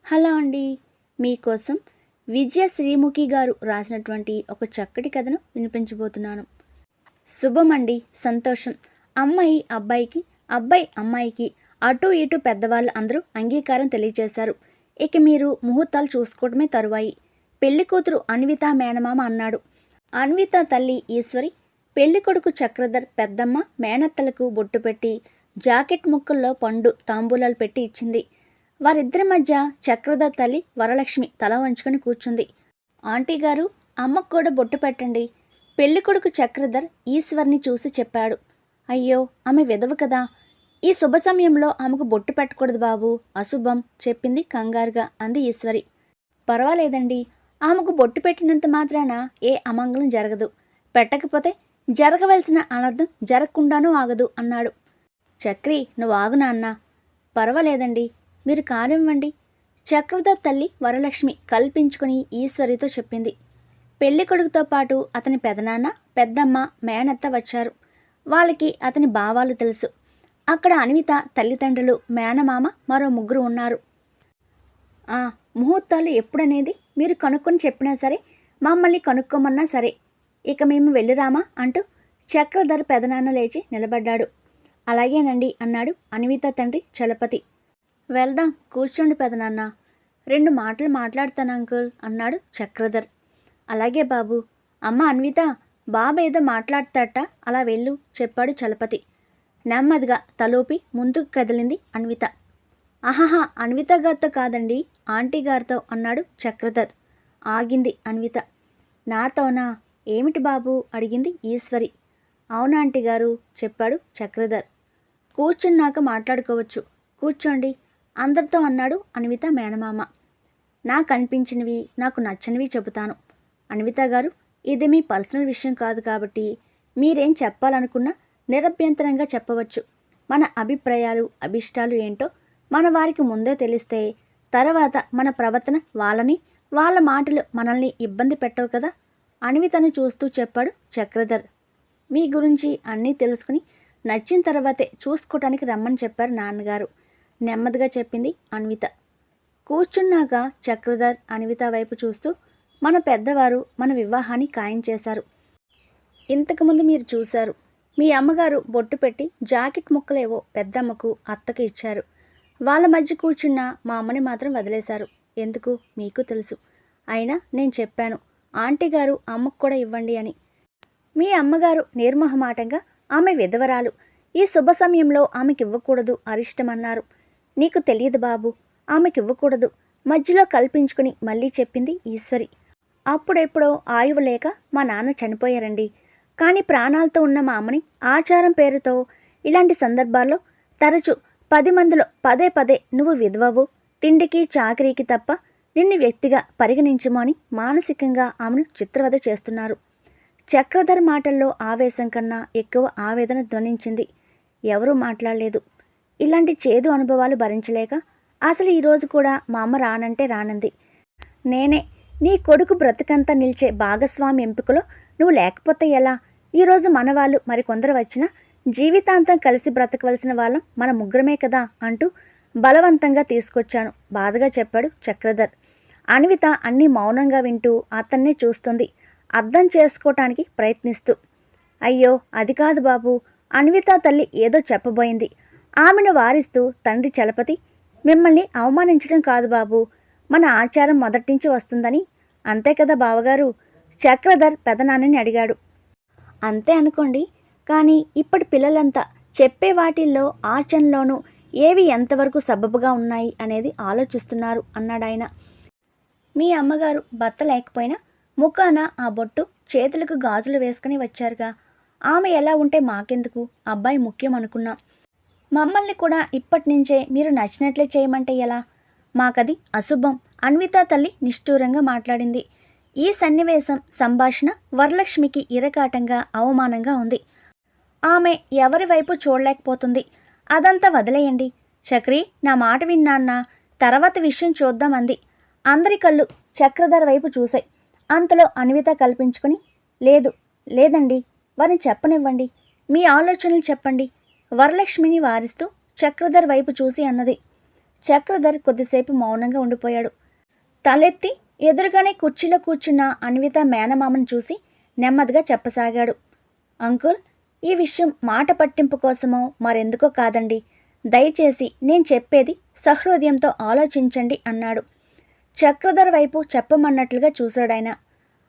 Hello అండి. మీకోసం విజయ శ్రీముఖి గారు రాసినటువంటి ఒక చక్కటి కథను వినిపించబోతున్నాను. శుభం అండి, సంతోషం. అమ్మాయి అబ్బాయికి, అబ్బాయి అమ్మాయికి అటు ఇటు పెద్దవాళ్ళు అందరూ అంగీకారం తెలియజేశారు. ఇక మీరు ముహూర్తాలు చూసుకోవడమే తరువాయి. పెళ్లి కూతురు అన్విత మేనమామ అన్నాడు. అన్విత తల్లి ఈశ్వరి, పెళ్లి కొడుకు చక్రధర్ పెద్దమ్మ మేనత్తలకు బొట్టు పెట్టి జాకెట్ ముక్కల్లో పండు తాంబూలాలు పెట్టి ఇచ్చింది. వారిద్దరి మధ్య చక్రధర్ తల్లి వరలక్ష్మి తల వంచుకొని కూర్చుంది. ఆంటీ గారు, అమ్మకు కూడా బొట్టు పెట్టండి. పెళ్లి కొడుకు చక్రధర్ ఈశ్వర్ని చూసి చెప్పాడు. అయ్యో, ఆమె విధవ కదా, ఈ శుభ సమయంలో ఆమెకు బొట్టు పెట్టకూడదు బాబు, అశుభం చెప్పింది కంగారుగా అంది ఈశ్వరి. పర్వాలేదండి, ఆమెకు బొట్టు పెట్టినంత మాత్రాన ఏ అమంగళం జరగదు. పెట్టకపోతే జరగవలసిన అనర్థం జరగకుండానూ ఆగదు అన్నాడు. చక్రి, నువ్వు ఆగు నాన్న. పర్వాలేదండి, మీరు కానివ్వండి. చక్రధర్ తల్లి వరలక్ష్మి కల్పించుకుని ఈశ్వరితో చెప్పింది. పెళ్లి కొడుకుతో పాటు అతని పెదనాన్న, పెద్దమ్మ, మేనత్త వచ్చారు. వాళ్ళకి అతని భావాలు తెలుసు. అక్కడ అన్విత తల్లిదండ్రులు, మేనమామ, మరో ముగ్గురు ఉన్నారు. ముహూర్తాలు ఎప్పుడనేది మీరు కనుక్కొని చెప్పినా సరే, మమ్మల్ని కనుక్కోమన్నా సరే, ఇక మేము వెళ్ళిరామా అంటూ చక్రధర్ పెదనాన్న లేచి నిలబడ్డాడు. అలాగేనండి అన్నాడు అన్విత తండ్రి చలపతి. వెళ్దాం, కూర్చోండి పెదనాన్న. 2 మాటలు మాట్లాడతాను అంకుల్ అన్నాడు చక్రధర్. అలాగే బాబు. అమ్మ అన్విత, బాబు ఏదో మాట్లాడతాట, అలా వెళ్ళు చెప్పాడు చలపతి. నెమ్మదిగా తలూపి ముందుకు కదిలింది అన్విత. ఆహాహా, అన్విత గారితో కాదండి, ఆంటీ గారితో అన్నాడు చక్రధర్. ఆగింది అన్విత. నాతోనా? ఏమిటి బాబు అడిగింది ఈశ్వరి. అవునా ఆంటీ గారు చెప్పాడు చక్రధర్. కూర్చున్నాక మాట్లాడుకోవచ్చు, కూర్చోండి అందరితో అన్నాడు అన్విత మేనమామ. నాకు అనిపించినవి, నాకు నచ్చనివి చెబుతాను. అన్విత గారు, ఇది మీ పర్సనల్ విషయం కాదు కాబట్టి మీరేం చెప్పాలనుకున్నా నిరభ్యంతరంగా చెప్పవచ్చు. మన అభిప్రాయాలు, అభిష్టాలు ఏంటో మన వారికి ముందే తెలిస్తే తర్వాత మన ప్రవర్తన వాళ్ళని, వాళ్ళ మాటలు మనల్ని ఇబ్బంది పెట్టవు కదా. అన్వితను చూస్తూ చెప్పాడు చక్రధర్. మీ గురించి అన్నీ తెలుసుకుని నచ్చిన తర్వాతే చూసుకోవటానికి రమ్మని చెప్పారు నాన్నగారు, నెమ్మదిగా చెప్పింది అన్విత. కూర్చున్నాక చక్రధర్ అన్విత వైపు చూస్తూ, మన పెద్దవారు మన వివాహాన్ని ఖాయం చేశారు. ఇంతకుముందు మీరు చూశారు. మీ అమ్మగారు బొట్టు పెట్టి జాకెట్ ముక్కలేవో పెద్దమ్మకు, అత్తకు ఇచ్చారు. వాళ్ళ మధ్య కూర్చున్న మా అమ్మని మాత్రం వదిలేశారు. ఎందుకు మీకు తెలుసు. అయినా నేను చెప్పాను, ఆంటీ గారు అమ్మకు కూడా ఇవ్వండి అని. మీ అమ్మగారు నిర్మోహమాటంగా ఆమె విధవరాలు, ఈ శుభ సమయంలో ఆమెకి ఇవ్వకూడదు, అరిష్టమన్నారు. నీకు తెలియదు బాబు, ఆమెకి ఇవ్వకూడదు మధ్యలో కల్పించుకుని మళ్ళీ చెప్పింది ఈశ్వరి. అప్పుడెప్పుడో ఆయువు లేక మా నాన్న చనిపోయారండి. కానీ ప్రాణాలతో ఉన్న మా అమ్మని ఆచారం పేరుతో ఇలాంటి సందర్భాల్లో తరచూ 10 మందిలో పదే పదే నువ్వు విధవవు, తిండికి చాకరీకి తప్ప నిన్ను వ్యక్తిగా పరిగణించము అని మానసికంగా ఆమెను చిత్రవద చేస్తున్నారు. చక్రధర్ మాటల్లో ఆవేశం కన్నా ఎక్కువ ఆవేదన ధ్వనించింది. ఎవరూ మాట్లాడలేదు. ఇలాంటి చేదు అనుభవాలు భరించలేక అసలు ఈరోజు కూడా మా అమ్మ రానంటే రానంది. నేనే నీ కొడుకు బ్రతుకంతా నిలిచే భాగస్వామి ఎంపికలో నువ్వు లేకపోతే ఎలా? ఈరోజు మనవాళ్ళు మరికొందరు వచ్చినా జీవితాంతం కలిసి బ్రతకవలసిన వాళ్ళం మన ముగ్గురమే కదా అంటూ బలవంతంగా తీసుకొచ్చాను, బాధగా చెప్పాడు చక్రధర్. అన్విత అన్నీ మౌనంగా వింటూ అతన్నే చూస్తుంది, అర్థం చేసుకోవటానికి ప్రయత్నిస్తూ. అయ్యో అది కాదు బాబు, అన్విత తల్లి ఏదో చెప్పబోయింది. ఆమెను వారిస్తూ తండ్రి చలపతి, మిమ్మల్ని అవమానించడం కాదు బాబు, మన ఆచారం మొదటి నుంచి వస్తుందని. అంతే కదా బావగారు? చక్రధర్ పెదనాన్నని అడిగాడు. అంతే అనుకోండి, కానీ ఇప్పటి పిల్లలంతా చెప్పే వాటిల్లో ఆచరణలోనూ ఏవి ఎంతవరకు సబబుగా ఉన్నాయి అనేది ఆలోచిస్తున్నారు అన్నాడాయన. మీ అమ్మగారు భర్త లేకపోయినా ముఖాన ఆ బొట్టు, చేతులకు గాజులు వేసుకుని వచ్చారుగా. ఆమె ఎలా ఉంటే మాకెందుకు, అబ్బాయి ముఖ్యం అనుకున్నాం. మమ్మల్ని కూడా ఇప్పటి నుంచే మీరు నచ్చినట్లే చేయమంటే ఎలా? మాకది అశుభం, అన్విత తల్లి నిష్ఠూరంగా మాట్లాడింది. ఈ సన్నివేశం, సంభాషణ వరలక్ష్మికి ఇరకాటంగా, అవమానంగా ఉంది. ఆమె ఎవరి వైపు చూడలేకపోతుంది. అదంతా వదిలేయండి చక్రి, నా మాట విన్నాన్నా, తర్వాత విషయం చూద్దామంది. అందరి కళ్ళు చక్రధర్ వైపు చూశాయి. అంతలో అన్విత కల్పించుకుని, లేదండి, వారిని చెప్పనివ్వండి, మీ ఆలోచనలు చెప్పండి వరలక్ష్మిని వారిస్తూ చక్రధర్ వైపు చూసి అన్నది. చక్రధర్ కొద్దిసేపు మౌనంగా ఉండిపోయాడు. తలెత్తి ఎదురుగానే కుర్చీలో కూర్చున్న అన్విత మేనమామను చూసి నెమ్మదిగా చెప్పసాగాడు. అంకుల్, ఈ విషయం మాట పట్టింపు కోసమో మరెందుకో కాదండి. దయచేసి నేను చెప్పేది సహృదయంతో ఆలోచించండి అన్నాడు. చక్రధర్ వైపు చెప్పమన్నట్లుగా చూశాడాయన.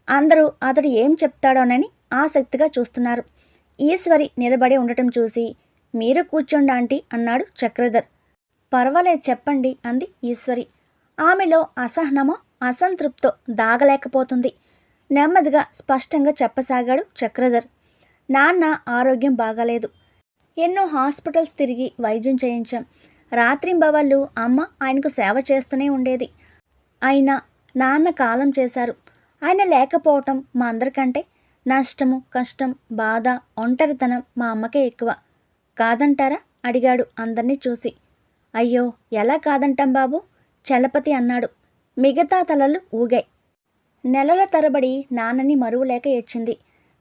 అందరూ అతడు ఏం చెప్తాడోనని ఆసక్తిగా చూస్తున్నారు. ఈశ్వరి నిలబడి ఉండటం చూసి, మీరు కూర్చోండి ఆంటీ అన్నాడు చక్రధర్. పర్వాలేదు చెప్పండి అంది ఈశ్వరి. ఆమెలో అసహనమో అసంతృప్తో దాగలేకపోతుంది. నెమ్మదిగా స్పష్టంగా చెప్పసాగాడు చక్రధర్. నాన్న ఆరోగ్యం బాగాలేదు. ఎన్నో హాస్పిటల్స్ తిరిగి వైద్యం చేయించాం. రాత్రింబవళ్ళు అమ్మ ఆయనకు సేవ చేస్తూనే ఉండేది. అయినా నాన్న కాలం చేశారు. ఆయన లేకపోవటం మా అందరికంటే నష్టము, కష్టం, బాధ, ఒంటరితనం మా అమ్మకే ఎక్కువ. కాదంటారా అడిగాడు అందర్నీ చూసి. అయ్యో, ఎలా కాదంటాం బాబు, చలపతి అన్నాడు. మిగతా తలలు ఊగాయి. నెలల తరబడి నాన్నని మరువలేక ఏడ్చింది.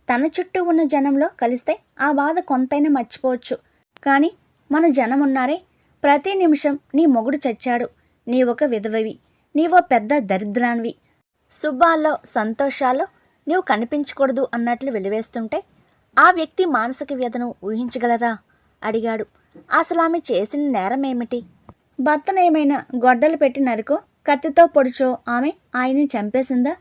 తన చుట్టూ ఉన్న జనంలో కలిస్తే ఆ బాధ కొంతైనా మర్చిపోవచ్చు. కానీ మన జనమున్నారే, ప్రతి నిమిషం నీ మొగుడు చచ్చాడు, నీవొక విధవవి, నీవో పెద్ద దరిద్రాన్వి, శుభాల్లో సంతోషాల్లో నీవు కనిపించకూడదు అన్నట్లు వెలివేస్తుంటే ఆ వ్యక్తి మానసిక వ్యధను ఊహించగలరా అడిగాడు. అసలు ఆమె చేసిన నేరమేమిటి? భర్తనేమైనా గొడ్డలు పెట్టి నరుకో, కత్తితో పొడిచో ఆమె ఆయన్ని చంపేసిందా?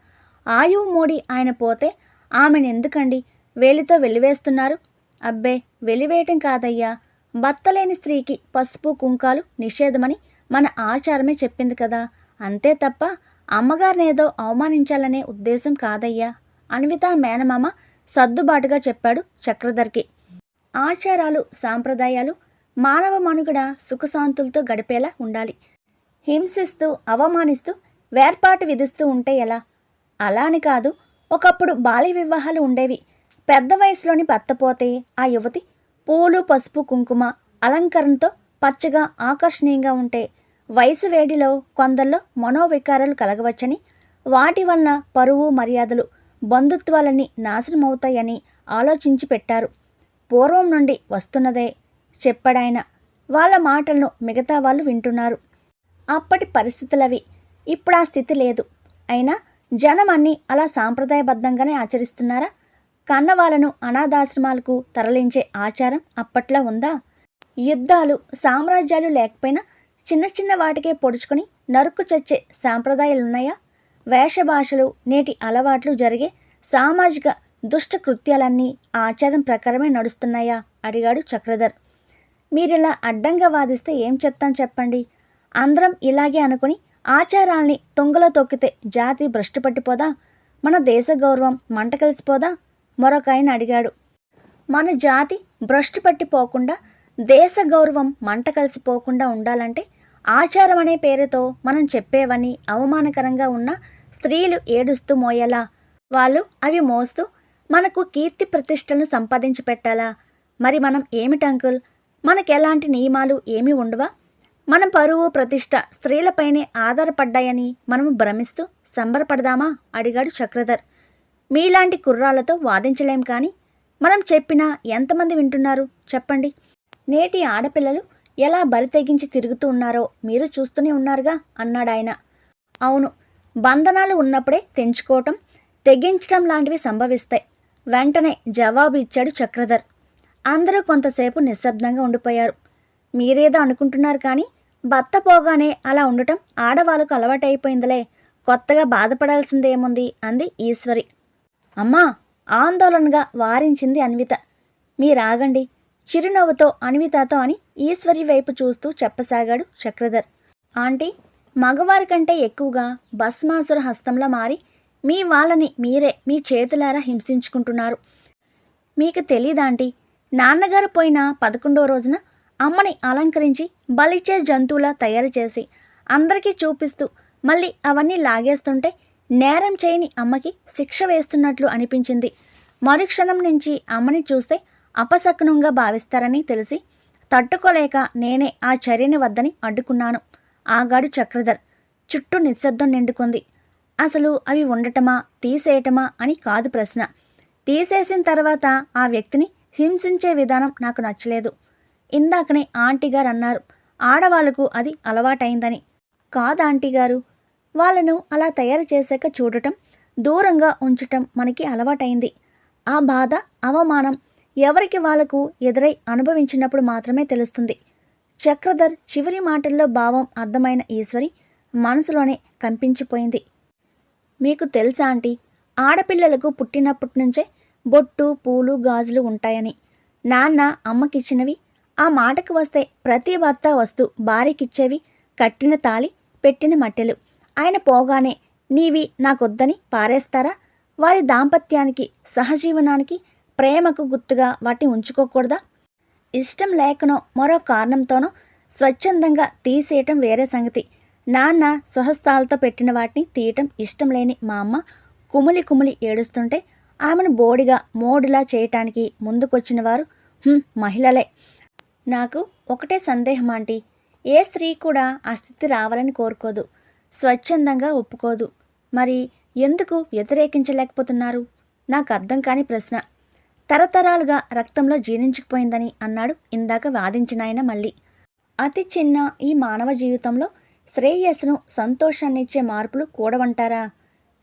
ఆయువు మూడి ఆయన పోతే ఆమెనెందుకండి వేలితో వెలివేస్తున్నారు? అబ్బే, వెలివేయటం కాదయ్యా, భర్తలేని స్త్రీకి పసుపు కుంకాలు నిషేధమని మన ఆచారమే చెప్పింది కదా, అంతే తప్ప అమ్మగారినేదో అవమానించాలనే ఉద్దేశం కాదయ్యా అన్విత మేనమామ సర్దుబాటుగా చెప్పాడు చక్రధర్కి. ఆచారాలు, సాంప్రదాయాలు మానవ మనుగడ సుఖశాంతులతో గడిపేలా ఉండాలి. హింసిస్తూ, అవమానిస్తూ, వేర్పాటు విధిస్తూ ఉంటే ఎలా? అలా అని కాదు, ఒకప్పుడు బాల్య వివాహాలు ఉండేవి. పెద్ద వయసులోని భర్త పోతే ఆ యువతి పూలు, పసుపు, కుంకుమ అలంకరణతో పచ్చగా ఆకర్షణీయంగా ఉంటే వయసు వేడిలో కొందరిలో మనోవికారాలు కలగవచ్చని, వాటి వలన పరువు, మర్యాదలు, బంధుత్వాలన్నీ నాశనమవుతాయని ఆలోచించి పెట్టారు. పూర్వం నుండి వస్తున్నదే చెప్పాడాయన. వాళ్ళ మాటలను మిగతా వాళ్ళు వింటున్నారు. అప్పటి పరిస్థితులవి. ఇప్పుడు ఆ స్థితి లేదు. అయినా జనం అన్నీ అలా సాంప్రదాయబద్ధంగానే ఆచరిస్తున్నారా? కన్నవాళ్ళను అనాథాశ్రమాలకు తరలించే ఆచారం అప్పట్లో ఉందా? యుద్ధాలు, సామ్రాజ్యాలు లేకపోయినా చిన్న చిన్న వాటికే పొడుచుకొని నరుక్కు చచ్చే సాంప్రదాయాలున్నాయా? వేషభాషలు, నేటి అలవాట్లు జరిగే సామాజిక దుష్ట కృత్యాలన్నీ ఆచారం ప్రకారమే నడుస్తున్నాయా అడిగాడు చక్రధర్. మీరిలా అడ్డంగా వాదిస్తే ఏం చెప్తాం చెప్పండి? అందరం ఇలాగే అనుకుని ఆచారాల్ని తొంగలో తొక్కితే జాతి భ్రష్టు పట్టిపోదా? మన దేశ గౌరవం మంట కలిసిపోదా? మరొక ఆయన అడిగాడు. మన జాతి భ్రష్టు పట్టిపోకుండా, దేశ గౌరవం మంట కలిసిపోకుండా ఉండాలంటే ఆచారం అనే పేరుతో మనం చెప్పేవని అవమానకరంగా ఉన్న స్త్రీలు ఏడుస్తూ మోయాలా? వాళ్ళు అవి మోస్తూ మనకు కీర్తి ప్రతిష్టలను సంపాదించి పెట్టాలా? మరి మనం ఏమిటంకుల్, మనకెలాంటి నియమాలు ఏమీ ఉండవా? మన పరువు, ప్రతిష్ట స్త్రీలపైనే ఆధారపడ్డాయని మనము భ్రమిస్తూ సంబరపడదామా అడిగాడు చక్రధర్. మీలాంటి కుర్రాళ్లతో వాదించలేం, కానీ మనం చెప్పినా ఎంతమంది వింటున్నారు చెప్పండి? నేటి ఆడపిల్లలు ఎలా బరి తెగించి తిరుగుతూ ఉన్నారో మీరు చూస్తూనే ఉన్నారుగా అన్నాడాయన. అవును, బంధనాలు ఉన్నప్పుడే తెంచుకోవటం, తెగించటం లాంటివి సంభవిస్తాయి. వెంటనే జవాబు ఇచ్చాడు చక్రధర్. అందరూ కొంతసేపు నిశ్శబ్దంగా ఉండిపోయారు. మీరేదో అనుకుంటున్నారు, కానీ భర్త పోగానే అలా ఉండటం ఆడవాళ్ళకు అలవాటైపోయిందిలే, కొత్తగా బాధపడాల్సిందేముంది అంది ఈశ్వరి. అమ్మా, ఆందోళనగా వారించింది అన్విత. మీరాగండి, చిరునవ్వుతో అన్వితతో అని ఈశ్వరి వైపు చూస్తూ చెప్పసాగాడు చక్రధర్. ఆంటీ, మగవారి కంటే ఎక్కువగా భస్మాసుర హస్తంలో మారి మీ వాళ్ళని మీరే మీ చేతులారా హింసించుకుంటున్నారు. మీకు తెలీదాంటీ, నాన్నగారు పోయిన 11వ రోజున అమ్మని అలంకరించి బలిచ్చే జంతువులా తయారు చేసి అందరికీ చూపిస్తూ మళ్ళీ అవన్నీ లాగేస్తుంటే నేరం చేయని అమ్మకి శిక్ష వేస్తున్నట్లు అనిపించింది. మరుక్షణం నుంచి అమ్మని చూస్తే అపశకునంగా భావిస్తారని తెలిసి తట్టుకోలేక నేనే ఆ చర్యని వద్దని అడ్డుకున్నాను ఆగాడు చక్రధర్. చుట్టూ నిశ్శబ్దం నిండుకుంది. అసలు అవి ఉండటమా, తీసేయటమా అని కాదు ప్రశ్న. తీసేసిన తర్వాత ఆ వ్యక్తిని హింసించే విధానం నాకు నచ్చలేదు. ఇందాకనే ఆంటీ గారు అన్నారు, ఆడవాళ్లకు అది అలవాటైందని. కాదు ఆంటీ గారు, వాళ్ళను అలా తయారు చేశాక చూడటం, దూరంగా ఉంచటం మనకి అలవాటైంది. ఆ బాధ, అవమానం ఎవరికి వాళ్లకు ఎదురై అనుభవించినప్పుడు మాత్రమే తెలుస్తుంది. చక్రధర్ చివరి మాటల్లో భావం అర్థమైన ఈశ్వరి మనసులోనే కంపించిపోయింది. మీకు తెలుసా ఆంటీ, ఆడపిల్లలకు పుట్టినప్పటి నుంచే బొట్టు, పూలు, గాజులు ఉంటాయని. నాన్న అమ్మకిచ్చినవి. ఆ మాటకు వస్తే ప్రతి భర్త వస్తూ భార్యకిచ్చేవి కట్టిన తాళి, పెట్టిన మట్టెలు. ఆయన పోగానే నీవి నాకొద్దని పారేస్తారా? వారి దాంపత్యానికి, సహజీవనానికి, ప్రేమకు గుర్తుగా వాటిని ఉంచుకోకూడదా? ఇష్టం లేకనో మరో కారణంతోనో స్వచ్ఛందంగా తీసేయటం వేరే సంగతి. నాన్న స్వహస్తాలతో పెట్టిన వాటిని తీయటం ఇష్టం లేని మా అమ్మ కుమిలి కుమిలి ఏడుస్తుంటే ఆమెను బోడిగా మోడిలా చేయటానికి ముందుకొచ్చిన వారు మహిళలే. నాకు ఒకటే సందేహం ఆంటీ, ఏ స్త్రీ కూడా ఆ స్థితి రావాలని కోరుకోదు, స్వచ్ఛందంగా ఒప్పుకోదు. మరి ఎందుకు వ్యతిరేకించలేకపోతున్నారు? నాకు అర్థం కాని ప్రశ్న. తరతరాలుగా రక్తంలో జీర్ణించుకుపోయిందని అన్నాడు ఇందాక వాదించిన ఆయన మళ్ళీ. అతి చిన్న ఈ మానవ జీవితంలో శ్రేయస్సును, సంతోషాన్నిచ్చే మార్పులు కూడవంటారా?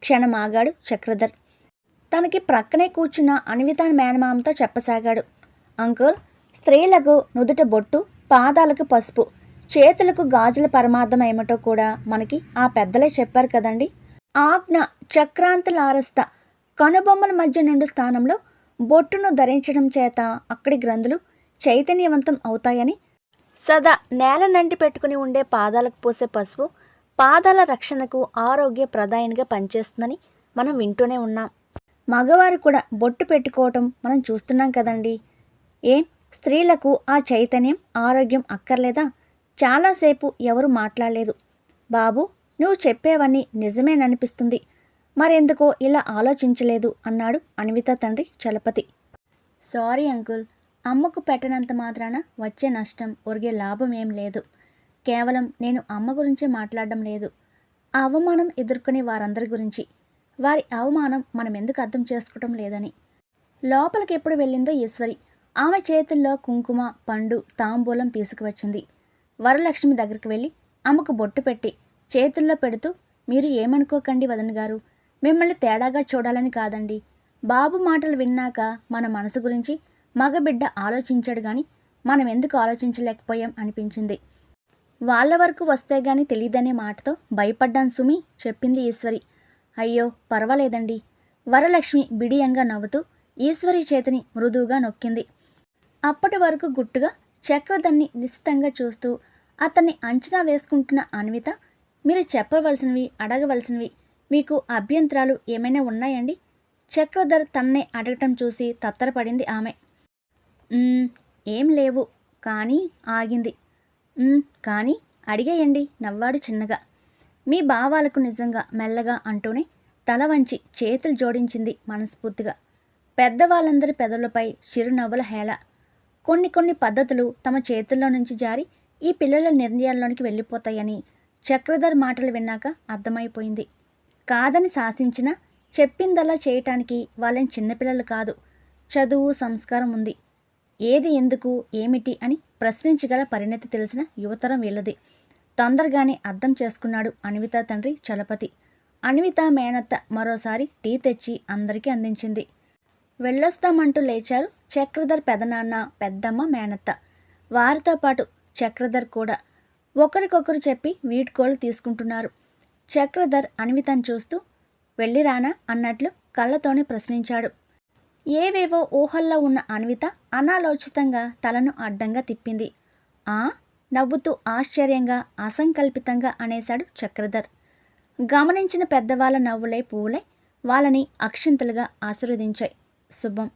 క్షణమాగాడు చక్రధర్. తనకి ప్రక్కనే కూర్చున్న అన్విత మేనమామతో చెప్పసాగాడు. అంకుల్, స్త్రీలకు నుదుట బొట్టు, పాదాలకు పసుపు, చేతులకు గాజుల పరమార్థం ఏమిటో కూడా మనకి ఆ పెద్దలే చెప్పారు కదండి. ఆజ్ఞ చక్రాంతలారస్త కనుబొమ్మల మధ్య నుండి స్థానంలో బొట్టును ధరించడం చేత అక్కడి గ్రంథులు చైతన్యవంతం అవుతాయని, సదా నేల నంటి పెట్టుకుని ఉండే పాదాలకు పూసే పసుపు పాదాల రక్షణకు ఆరోగ్య ప్రదాయనిగా పనిచేస్తుందని మనం వింటూనే ఉన్నాం. మగవారు కూడా బొట్టు పెట్టుకోవటం మనం చూస్తున్నాం కదండి. ఏం స్త్రీలకు ఆ చైతన్యం, ఆరోగ్యం అక్కర్లేదా? చాలాసేపు ఎవరు మాట్లాడలేదు. బాబు, నువ్వు చెప్పేవన్నీ నిజమేననిపిస్తుంది. మరెందుకో ఇలా ఆలోచించలేదు అన్నాడు అన్విత తండ్రి చలపతి. సారీ అంకుల్, అమ్మకు పెట్టనంత మాత్రాన వచ్చే నష్టం, ఒరిగే లాభం ఏం లేదు. కేవలం నేను అమ్మ గురించే మాట్లాడడం లేదు, ఆ అవమానం ఎదుర్కొనే వారందరి గురించి. వారి అవమానం మనం ఎందుకు అర్థం చేసుకోవటం లేదని. లోపలికి ఎప్పుడు వెళ్ళిందో ఈశ్వరి ఆమె చేతుల్లో కుంకుమ, పండు, తాంబూలం తీసుకువచ్చింది. వరలక్ష్మి దగ్గరికి వెళ్ళి అమ్మకు బొట్టు పెట్టి చేతుల్లో పెడుతూ, మీరు ఏమనుకోకండి వదన గారు, మిమ్మల్ని తేడాగా చూడాలని కాదండి. బాబు మాటలు విన్నాక మన మనసు గురించి మగబిడ్డ ఆలోచించాడు గాని మనం ఎందుకు ఆలోచించలేకపోయాం అనిపించింది. వాళ్ళ వరకు వస్తే గాని తెలియదనే మాటతో భయపడ్డాను సుమి, చెప్పింది ఈశ్వరి. అయ్యో పర్వాలేదండి. వరలక్ష్మి బిడియంగా నవ్వుతూ ఈశ్వరి చేతిని మృదువుగా నొక్కింది. అప్పటి వరకు గుట్టుగా చక్రధర్ని నిశ్చితంగా చూస్తూ అతన్ని అంచనా వేసుకుంటున్న అన్విత, మీరు చెప్పవలసినవి, అడగవలసినవి, మీకు అభ్యంతరాలు ఏమైనా ఉన్నాయండి? చక్రధర్ తన్నే అడగటం చూసి తత్తరపడింది ఆమె. ఏం లేవు కానీ ఆగింది. కానీ అడిగేయండి, నవ్వాడు చిన్నగా. మీ భావాలకు నిజంగా మెల్లగా అంటూనే తల వంచి చేతులు జోడించింది మనస్ఫూర్తిగా. పెద్దవాళ్ళందరి పెదవులపై చిరునవ్వుల హేళ. కొన్ని పద్ధతులు తమ చేతుల్లో నుంచి జారి ఈ పిల్లల నిర్ణయాల్లోనికి వెళ్ళిపోతాయని చక్రధర్ మాటలు విన్నాక అర్థమైపోయింది. కాదని శాసించినా చెప్పిందలా చేయటానికి వాళ్ళని చిన్నపిల్లలు కాదు, చదువు, సంస్కారం ఉంది. ఏది ఎందుకు, ఏమిటి అని ప్రశ్నించగల పరిణతి తెలిసిన యువతరం వీళ్ళది. తొందరగానే అర్థం చేసుకున్నాడు అన్విత తండ్రి చలపతి. అన్విత మేనత్త మరోసారి టీ తెచ్చి అందరికీ అందించింది. వెళ్ళొస్తామంటూ లేచారు చక్రధర్ పెదనాన్న, పెద్దమ్మ, మేనత్త. వారితో పాటు చక్రధర్ కూడా. ఒకరికొకరు చెప్పి వీడ్కోలు తీసుకుంటున్నారు. చక్రధర్ అన్వితను చూస్తూ వెళ్ళిరానా అన్నట్లు కళ్ళతోనే ప్రశ్నించాడు. ఏవేవో ఊహల్లో ఉన్న అన్విత అనాలోచితంగా తలను అడ్డంగా తిప్పింది. నవ్వుతూ ఆశ్చర్యంగా, అసంకల్పితంగా అనేశాడు చక్రధర్. గమనించిన పెద్దవాళ్ళ నవ్వులే పువ్వులై వాళ్ళని అక్షింతలుగా ఆశీర్వదించాయి. శుభం.